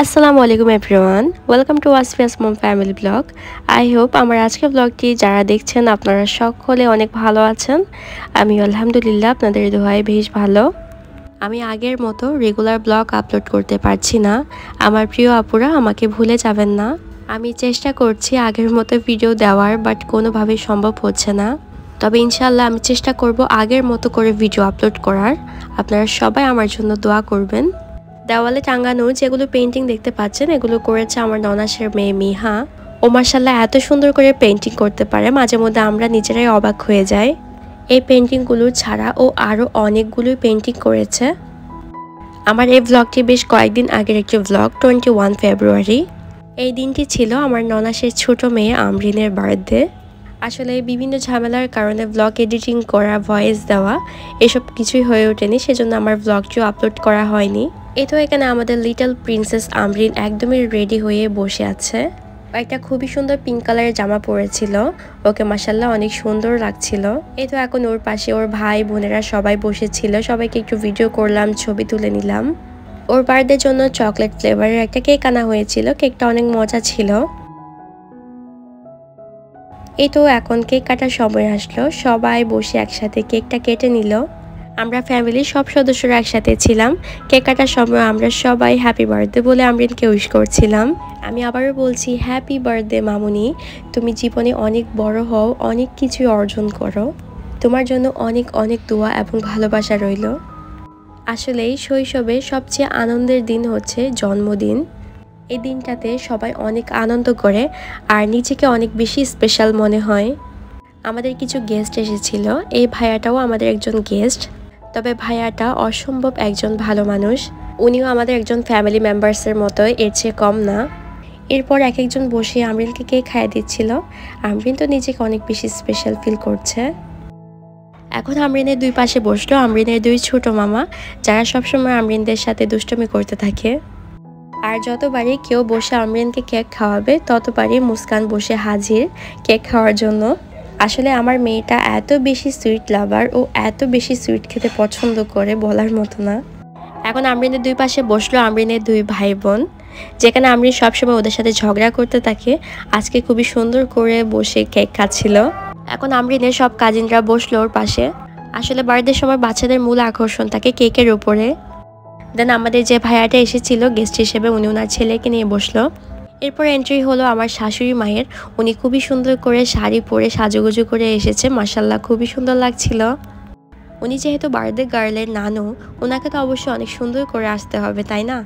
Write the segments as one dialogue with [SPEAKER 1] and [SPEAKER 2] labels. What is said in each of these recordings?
[SPEAKER 1] আসসালামু আলাইকুম everyone, welcome to Wasfia's mom family blog. I hope আমার আজকের ব্লগটি যারা দেখছেন আপনারা সকলে অনেক ভালো আছেন। আমি আলহামদুলিল্লাহ আপনাদের দোয়ায় বেশ ভালো। আমি আগের মতো রেগুলার ব্লগ আপলোড করতে পারছি না, আমার প্রিয় আপুরা আমাকে ভুলে যাবেন না। আমি চেষ্টা করছি আগের মতো ভিডিও দেওয়ার, বাট কোনোভাবেই সম্ভব হচ্ছে না। তবে ইনশাআল্লাহ আমি চেষ্টা করব আগের মতো করে ভিডিও আপলোড করার। আপনারা সবাই আমার জন্য দোয়া করবেন। দেওয়ালে টাঙানো যেগুলো পেন্টিং দেখতে পাচ্ছেন এগুলো করেছে আমার ননাসের মেয়ে মিহা। ও মাশাআল্লাহ এত সুন্দর করে পেন্টিং করতে পারে, মাঝে মধ্যে আমরা নিজেরাই অবাক হয়ে যাই। এই পেন্টিংগুলো ছাড়া ও আরও অনেকগুলোই পেন্টিং করেছে। আমার এই ব্লগটি বেশ কয়েকদিন আগের একটি ব্লগ, 21 ফেব্রুয়ারি। এই দিনটি ছিল আমার ননাসের ছোট মেয়ে আমরিনের বার্থডে। আসলে বিভিন্ন ঝামেলার কারণে ব্লগ এডিটিং করা, ভয়েস দেওয়া এসব কিছুই হয়ে ওঠেনি, সেজন্য আমার ব্লগটিও আপলোড করা হয়নি। এই তো এখানে আমাদের লিটল প্রিন্সেস আমরিন একদমই রেডি হয়ে বসে আছে। একটা খুবই সুন্দর পিঙ্ক কালারের জামা পরেছিল, ওকে মাশাআল্লাহ অনেক সুন্দর লাগছিল। এই তো এখন ওর পাশে ওর ভাই বোনেরা সবাই বসেছিল, সবাইকে একটু ভিডিও করলাম, ছবি তুলে নিলাম। ওর বার্থডের জন্য চকলেট ফ্লেভারের একটা কেক আনা হয়েছিল, কেকটা অনেক মজা ছিল। এই তো এখন কেক কাটার সময় আসলো, সবাই বসে একসাথে কেকটা কেটে নিল। আমরা ফ্যামিলির সব সদস্যরা একসাথে ছিলাম। কেক কাটার সময় আমরা সবাই হ্যাপি বার্থডে বলে আমরিনকে উইশ করছিলাম। আমি আবারও বলছি হ্যাপি বার্থডে মামুনি, তুমি জীবনে অনেক বড় হও, অনেক কিছুই অর্জন করো। তোমার জন্য অনেক অনেক দোয়া এবং ভালোবাসা রইল। আসলেই শৈশবে সবচেয়ে আনন্দের দিন হচ্ছে জন্মদিন। এই দিনটাতে সবাই অনেক আনন্দ করে আর নিজেকে অনেক বেশি স্পেশাল মনে হয়। আমাদের কিছু গেস্ট এসেছিল, এই ভাইয়াটাও আমাদের একজন গেস্ট। তবে ভাইয়াটা অসম্ভব একজন ভালো মানুষ, উনিও আমাদের একজন ফ্যামিলি মেম্বার্সের মতোই, এর চেয়ে কম না। এরপর এক একজন বসে আমরিনকে কেক খাইয়ে দিচ্ছিল। আমরিন তো নিজেকে অনেক বেশি স্পেশাল ফিল করছে। এখন আমরিনের দুই পাশে বসলো আমরিনের দুই ছোট মামা, যারা সবসময় আমরিনদের সাথে দুষ্টুমি করতে থাকে। আর যতবারই কেউ বসে আমরিনকে কেক খাওয়াবে ততবারই মুস্কান বসে হাজির কেক খাওয়ার জন্য। আসলে আমার মেয়েটা এত বেশি সুইট লাভার, ও এত বেশি সুইট খেতে পছন্দ করে বলার মতো না। এখন আমরিনের দুই পাশে বসলো আমরিনের দুই ভাই বোন, যেখানে আমরিন সবসময় ওদের সাথে ঝগড়া করতে থাকে, আজকে খুবই সুন্দর করে বসে কেক খাচ্ছিল। এখন আমরিনের সব কাজিনরা বসলো ওর পাশে। আসলে বার্থডের সময় বাচ্চাদের মূল আকর্ষণ থাকে কেকের উপরে। দেন আমাদের যে ভাইয়াটা এসেছিল গেস্ট হিসেবে, উনি ওনার ছেলেকে নিয়ে বসলো। এরপর এন্ট্রি হলো আমার শাশুড়ি মায়ের, উনি খুবই সুন্দর করে শাড়ি পরে সাজুগুজু করে এসেছে, মাশাআল্লাহ খুবই সুন্দর লাগছিল। উনি যেহেতু বার্থডে গার্লের নানু, ওনাকে তো অবশ্যই অনেক সুন্দর করে আসতে হবে, তাই না?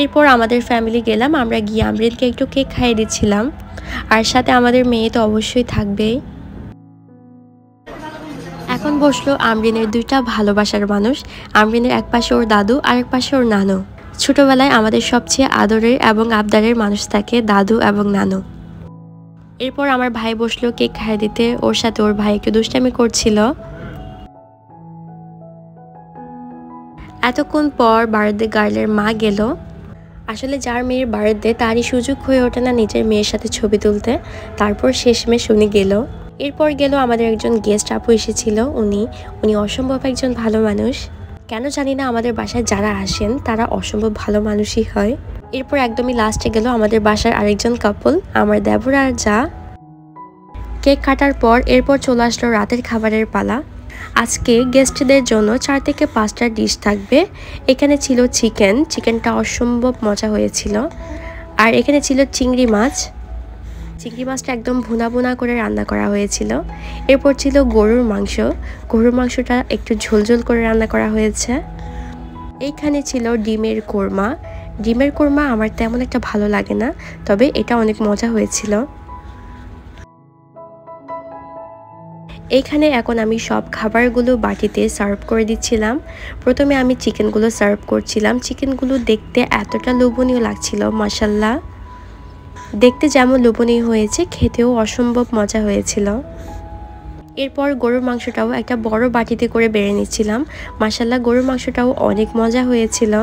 [SPEAKER 1] এরপর আমাদের ফ্যামিলি গেলাম, আমরা গিয়ে আমরিনকে একটু কেক খাইয়ে দিচ্ছিলাম, আর সাথে আমাদের মেয়ে তো অবশ্যই থাকবেই। এখন বসলো আমরিনের দুইটা ভালোবাসার মানুষ, আমরিনের এক পাশে ওর দাদু আর এক পাশে ওর নানু। ছোটবেলায় আমাদের সবচেয়ে আদরের এবং আবদারের মানুষ থাকে দাদু এবং নানু। এরপর আমার ভাই বসলো কেক খাইয়ে দিতে, ওর সাথে ওর ভাই একটু দুষ্টামি করছিল। এতক্ষণ পর বার্থডে গার্লের মা গেল। আসলে যার মেয়ের বার্থডে তারই সুযোগ হয়ে ওঠে না নিজের মেয়ের সাথে ছবি তুলতে, তারপর শেষমেশ উনি গেল। এরপর গেল আমাদের একজন গেস্ট আপু এসেছিল, উনি অসম্ভব একজন ভালো মানুষ। কেন জানি না আমাদের বাসায় যারা আসেন তারা অসম্ভব ভালো মানুষই হয়। এরপর একদমই লাস্টে গেল আমাদের বাসার আরেকজন কাপল, আমার দেবর আর যা। কেক কাটার পর এরপর চলে আসলো রাতের খাবারের পালা। আজকে গেস্টদের জন্য 4 থেকে 5টা ডিশ থাকবে। এখানে ছিল চিকেনটা অসম্ভব মজা হয়েছিল। আর এখানে ছিল চিংড়ি মাছটা একদম ভুনা ভুনা করে রান্না করা হয়েছিল। এরপর ছিল গরুর মাংসটা একটু ঝোলঝোল করে রান্না করা হয়েছে। এইখানে ছিল ডিমের কোরমা আমার তেমন একটা ভালো লাগে না, তবে এটা অনেক মজা হয়েছিল। এইখানে এখন আমি সব খাবারগুলো বাটিতে সার্ভ করে দিচ্ছিলাম। প্রথমে আমি চিকেনগুলো সার্ভ করছিলাম। চিকেনগুলো দেখতে এতটা লোভনীয় লাগছিল, মাশাআল্লাহ। দেখতে যেমন লোভনীয় হয়েছে, খেতেও অসম্ভব মজা হয়েছিল। এরপর গরুর মাংসটাও একটা বড় বাটিতে করে বেড়ে নিচ্ছিলাম। মাশাল্লাহ গরুর মাংসটাও অনেক মজা হয়েছিল।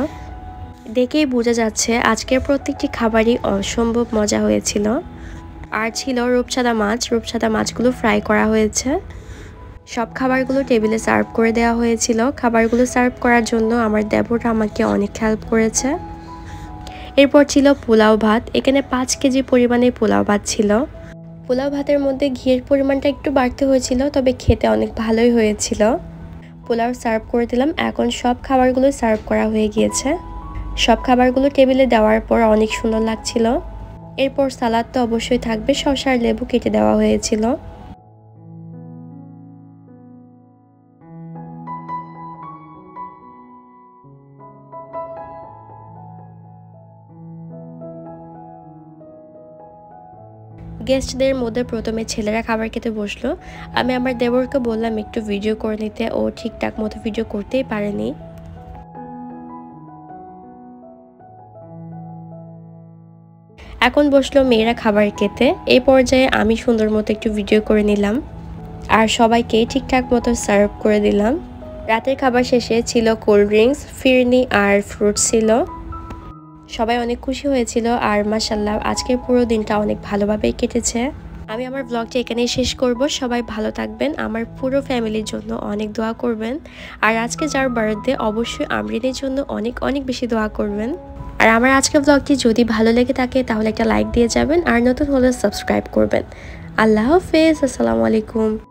[SPEAKER 1] দেখেই বোঝা যাচ্ছে আজকের প্রত্যেকটি খাবারই অসম্ভব মজা হয়েছিল। আর ছিল রূপচাঁদা মাছ, রূপচাঁদা মাছগুলো ফ্রাই করা হয়েছে। সব খাবারগুলো টেবিলে সার্ভ করে দেওয়া হয়েছিল। খাবারগুলো সার্ভ করার জন্য আমার দেবরটা আমাকে অনেক হেল্প করেছে। এরপর ছিল পোলাও ভাত। এখানে 5 কেজি পরিমাণে পোলাও ভাত ছিল। পোলাও ভাতের মধ্যে ঘিয়ের পরিমাণটা একটু বাড়তে হয়েছিল, তবে খেতে অনেক ভালোই হয়েছিল। পোলাও সার্ভ করে দিলাম। এখন সব খাবারগুলো সার্ভ করা হয়ে গিয়েছে। সব খাবারগুলো টেবিলে দেওয়ার পর অনেক সুন্দর লাগছিল। এরপর সালাদ তো অবশ্যই থাকবে, শসা আর লেবু কেটে দেওয়া হয়েছিল। গেস্টদের মধ্যে প্রথমে ছেলেরা খাবার খেতে বসলো। আমি আমার দেবরকে বললাম একটু ভিডিও করে নিতে, ও ঠিকঠাক মতো ভিডিও করতেই পারেনি। এখন বসলো মেয়েরা খাবার খেতে। এই পর্যায়ে আমি সুন্দর মতো একটু ভিডিও করে নিলাম আর সবাইকে ঠিকঠাক মতো সার্ভ করে দিলাম। রাতের খাবার শেষে ছিল কোল্ড ড্রিঙ্কস, ফিরনি আর ফ্রুট ছিল। সবাই অনেক খুশি হয়েছিল আর মাশাল্লাহ আজকের পুরো দিনটা অনেক ভালোভাবেই কেটেছে। আমি আমার ব্লগটা এখানেই শেষ করব। সবাই ভালো থাকবেন, আমার পুরো ফ্যামিলির জন্য অনেক দোয়া করবেন। আর আজকে যার বার্থডে অবশ্যই আমরিনের জন্য অনেক অনেক বেশি দোয়া করবেন। আর আমার আজকের ব্লগটি যদি ভালো লেগে থাকে তাহলে একটা লাইক দিয়ে যাবেন, আর নতুন হলে সাবস্ক্রাইব করবেন। আল্লাহ হাফেজ, আসসালামু আলাইকুম।